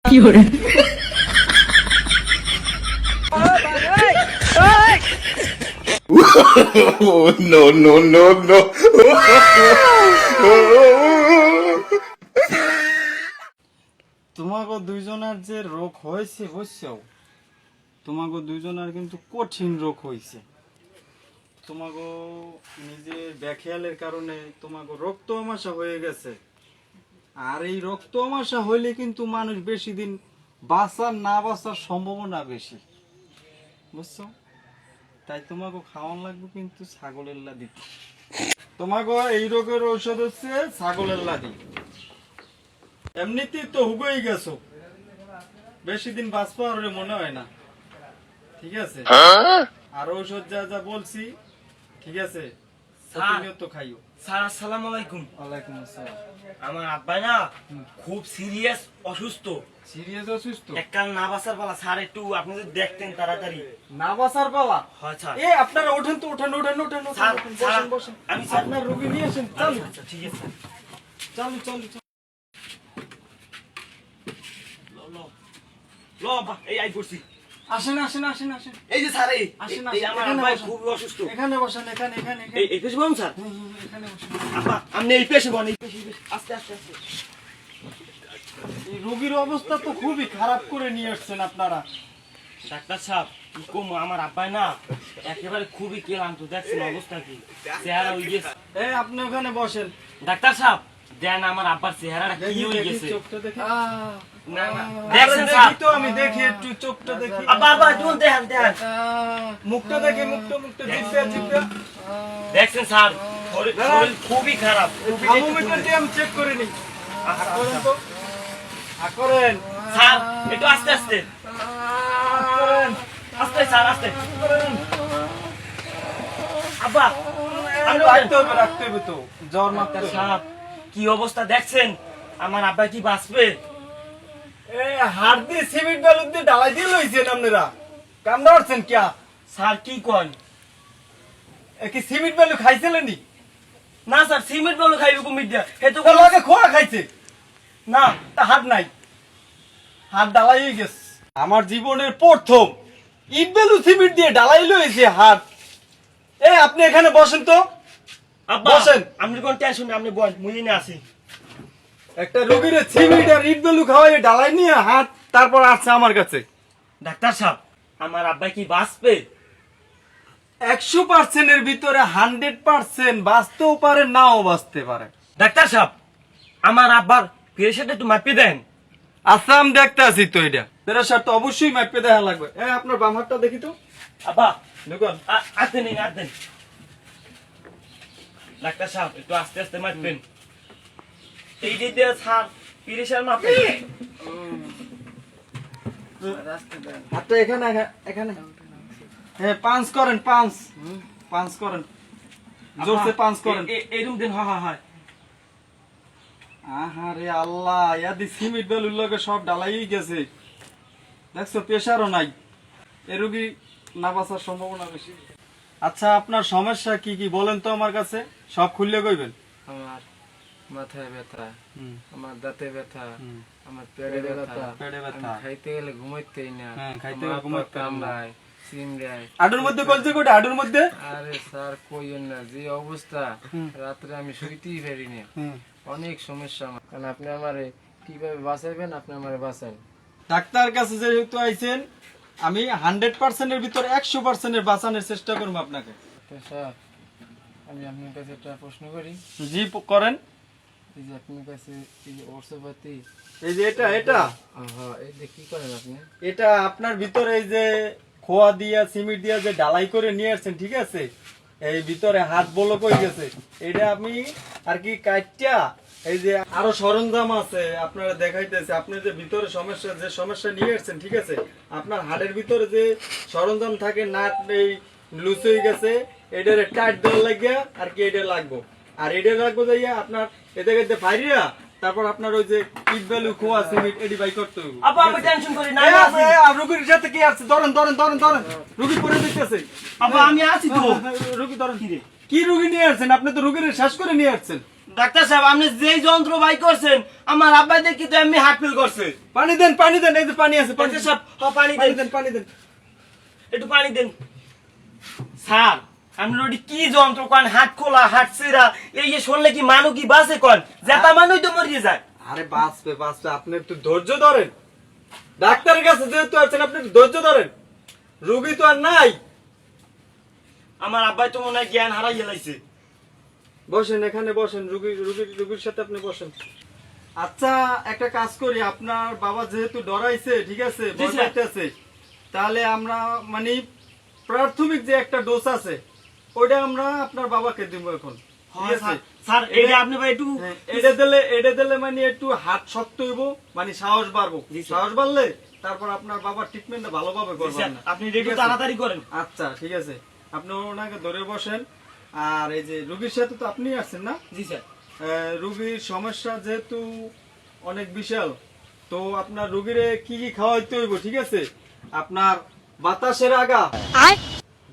No, no, no, no. তোমাগো দুইজনের যে রোগ হয়েছে বুঝছো, তোমাগো দুইজনের কিন্তু কঠিন রোগ হয়েছে। তোমাগো নিজের ব্যাখিয়ালের কারণে তোমাগো রক্ত আমাশা হয়ে গেছে। আর এই রক্ত আমাশা হইলে কিন্তু মানুষ বেশি দিন বাঁচার না বাঁচার সম্ভাবনা বেশি, বুঝছো? তাই তোমাকে খাওয়ান লাগবে কিন্তু ছাগলের লাদি। তোমাকে এই রোগের ঔষধ হচ্ছে ছাগলের লাদি। এমনিতেই তো হুগেই গেছো, বেশি দিন বাঁচবো আর মনে হয় না, ঠিক আছে? আর ঔষধ যা যা বলছি, ঠিক আছে? প্রতিনিয়ত খাইও। স্যার আসসালামু আলাইকুম। ওয়ালাইকুম আসসালাম। আমার আব্বা না খুব সিরিয়াস অসুস্থ। সিরিয়াস অসুস্থ? এককাল না বাঁচার পালা স্যার, একটু আপনি যদি দেখতেন তাড়াতাড়ি। না বাঁচার পালা? হয় স্যার। এ আপনারা ওঠেন তো, ওঠেন ওঠেন ওঠেন স্যার, ওঠেন, স্যার, বসেন বসেন। আমি স্যার আপনার রোগী নিয়ে আসেন, চালু। আচ্ছা ঠিক আছে স্যার। চালু চালু চালু। লো আব্বা, এই আই করছি। আসেন আসেন আসেন আসেন। এই যে স্যার, এই আসেন, এই আসেন, আমার এখানে আব্বা বসেন। খুব অসুস্থ। এখানে বসেন, এখানে এখানে এখানে। এই পেশে বলুন স্যার। এখানে বসেন। আব্বা আপনি এই পেশে বলেন, এই পেশে আস্তে আস্তে আস্তে। এই রোগীর অবস্থা তো খুবই খারাপ করে নিয়ে আসছেন আপনারা। ডাক্তার সাহেব কি কম, আমার আব্বাই না একেবারে খুবই ক্লান্ত, দেখছেন অবস্থা কি, চেহারা হয়ে গেছে। এই আপনি ওখানে বসেন। ডাক্তার সাহেব দেন আমার আব্বার চেহারাটা কি দেখি হয়ে দেখি, গেছে। চোখটা দেখি। না, না, দেখছেন দেখছেন স্যার? দেখি তো, আমি দেখি একটু চোখটা দেখি। আব্বা আব্বা একটু দেখেন দেখেন। মুখটা দেখি, মুখটা মুখটা জিভটা জিভটা। দেখছেন স্যার, শরীর খুবই খারাপ। থার্মোমিটার দিয়ে আমি চেক করে নিই। করেন তো, করেন স্যার একটু আস্তে আস্তে করেন আস্তে স্যার আস্তে। করেন। আব্বা আমি রাখতে হবে তো, জ্বর মাত্র। ডাক্তার সাহেব কি অবস্থা দেখছেন, আমার আব্বা কি বাঁচবে? হাত দিয়ে সিমেন্ট বালু দিয়ে ডালাই দিয়ে লইছেন আপনারা, কামড়া হচ্ছেন কিয়া? স্যার কি কন? কি সিমেন্ট বালু খাইছিলেন নি? না স্যার, সিমেন্ট বালু খাইবে কুমির দিয়া, হে তো ওর আগে খোয়া খাইছে না। তা হাত নাই, হাত ডালাই হয়ে গেছে। আমার জীবনের প্রথম ইট বালু সিমেন্ট দিয়ে ডালাই লইছে হাত। আপনি এখানে বসেন তো, আব্বা বসেন। আপনি কোন টেনশন নেই, আপনি বল, মুই না আছি। একটা রোগীর সিমেন্ট আর ইট বালু খাওয়াই ডালাই নিয়ে হাত, তারপর আসছে আমার কাছে। ডাক্তার সাহেব আমার আব্বা কি বাঁচবে? 100% এর ভিতরে 100% বাঁচতেও পারে, নাও বাঁচতে পারে। ডাক্তার সাহেব আমার আব্বার প্রেশারটা একটু মাপিয়ে দেন। আচ্ছা আমি দেখতে আছি তো, এটা প্রেশার তো অবশ্যই মাপে দেখা লাগবে। আপনার বাম হাতটা দেখি তো। আব্বা দেখুন, আস্তে নেই আস্তে। ডাক্তার সাহেব একটু আস্তে আস্তে মাপবেন। এই যে দিয়ে স্যার প্রেশার মাপেন। হাতটা এখানে এখানে। পাঁচ করেন, পাঁচ পাঁচ করেন, জোরসে পাঁচ করেন। এরকম দিন হয় হয়। আহারে আল্লাহ, ইয়াদি সিমেন্ট বেলুর লগে সব ডালাই গেছে। দেখছো প্রেশারও নাই, এ রোগী না বাঁচার সম্ভাবনা বেশি। আচ্ছা আপনার সমস্যা কি কি বলেন তো আমার কাছে, সব খুললে কইবেন। আমার মাথায় ব্যথা, আমার দাঁতে ব্যথা, আমার পেটে ব্যথা, পেটে ব্যথা, আমি খাইতে গেলে ঘুমাইতেই না, খাইতে আমার গেলে ঘুমাইতে পা কামড়ায়, চিমড়ায়। আডুর মধ্যে কলছে কোটা, আডুর মধ্যে। আরে স্যার কইয়েন না, যে অবস্থা, রাত্রে আমি শুইতেই পারি না, অনেক সমস্যা আমার। কারণ আপনি আমারে কিভাবে বাঁচাইবেন, আপনি আমারে বাঁচান। ডাক্তার কাছে যেহেতু আইছেন, আমি 100% এর ভিতরে 100% এর বাঁচানোর চেষ্টা করবো আপনাকে। তো স্যার আমি আপনার কাছে একটা প্রশ্ন করি। জি করেন। এই যে আপনার কাছে এই যে অর্থপাতি, এই যে এটা এটা হ্যাঁ, এই যে কি করেন আপনি? এটা আপনার ভিতরে এই যে খোয়া দিয়া সিমেন্ট দিয়া যে ঢালাই করে নিয়ে আসছেন, ঠিক আছে? এই ভিতরে হাত বলক হয়ে গেছে, এটা আমি আর কি কাটটা, এই যে আরো সরঞ্জাম আছে আপনারা দেখাইতেছে। আপনি যে ভিতরে সমস্যা নিয়ে আসছেন, ঠিক আছে? আপনার হাড়ের ভিতরে যে সরঞ্জাম থাকে, নাট এই লুজ হয়ে গেছে, এটারে টাইট দেওয়ার লাগিয়া আর কি এটা লাগবো। আর এটা লাগবো যাইয়া আপনার এতে ফাইরিয়া, তারপর আপনার ওই যে ইট বালু খোয়া সিমেন্ট এডি বাই করতে হবে। আব্বা আপনি টেনশন করেন না, রুগীর সাথে কি আছে? ধরেন ধরেন ধরেন ধরেন, রুগী পরে দেখতেছে। আব্বা আমি আছি তো। রুগী ধরেন। কি রুগী নিয়ে আসছেন? আপনি তো রুগীর শ্বাস করে নিয়ে আসছেন। ডাক্তার সাহেব আপনি যেই যন্ত্র বাই করছেন আমার আব্বা দেখি তো এমনি হার্ট ফেল করছে। পানি দেন, এই যে পানি আছে, ডাক্তার সাহেব পানি দেন, পানি দেন। একটু পানি দেন। স্যার আপনি ওটি কি যন্ত্র কন, হাত খোলা হাত ছেঁড়া, এই যে শুনলে কি মানুষ কি বাসে কন, যেটা মানুষ তো মরিয়ে যায়। আরে বাঁচবে, আপনি একটু ধৈর্য ধরেন। ডাক্তারের কাছে যেহেতু আছেন আপনি একটু ধৈর্য ধরেন, রোগী তো আর নাই। আমার আব্বাই তো মনে হয় জ্ঞান হারাই গেলাইছে। বসেন, এখানে বসেন, রোগীর সাথে আপনি বসেন। আচ্ছা একটা কাজ করি, আপনার বাবা যেহেতু ডরাইছে, ঠিক আছে, জি, ভয় স্যার। পাইতেছে, তাহলে আমরা মানে প্রাথমিক যে একটা ডোজ আছে ওইটা আমরা আপনার বাবাকে দিব এখন, ঠিক আছে? স্যার এইটা আপনি ভাই একটু হ্যাঁ, এটা দিলে মানে একটু হাত শক্ত হইব, মানে সাহস বাড়বো। জি, স্যার। সাহস বাড়লে তারপর আপনার বাবার ট্রিটমেন্টটা ভালোভাবে করবেন স্যার, না। আপনি ঠিক একটু আছে? তাড়াতাড়ি করেন। আচ্ছা ঠিক আছে, আপনি ওনাকে ধরে বসেন। আর এই যে রোগীর সাথে তো আপনি আসছেন না? জি স্যার। রোগীর সমস্যা যেহেতু অনেক বিশাল, তো আপনার রোগীরে কি কি খাওয়াইতে হইব, ঠিক আছে? আপনার বাতাসের আগা,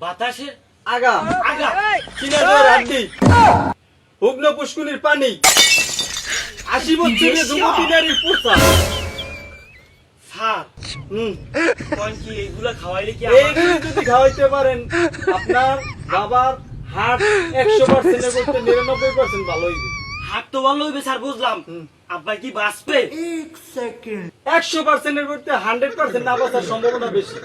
বাতাসের আগা আগা, চিনাজোর হাড্ডি, হুগ্ন পুষ্কুনির পানি, 80 বছরের যুবতী নারীর প্রস্তাব। স্যার হুম, কোন কি এইগুলা খাওয়াইলে কি এইগুলো যদি খাওয়াইতে পারেন আপনার বাবার হার্ট 100% এর করতে 99% ভালো হইবে। হাত তো ভালো হইবে স্যার, বুঝলাম। আব্বা কি বাঁচবে? 100% এর করতে 100% না বাঁচার সম্ভাবনা বেশি।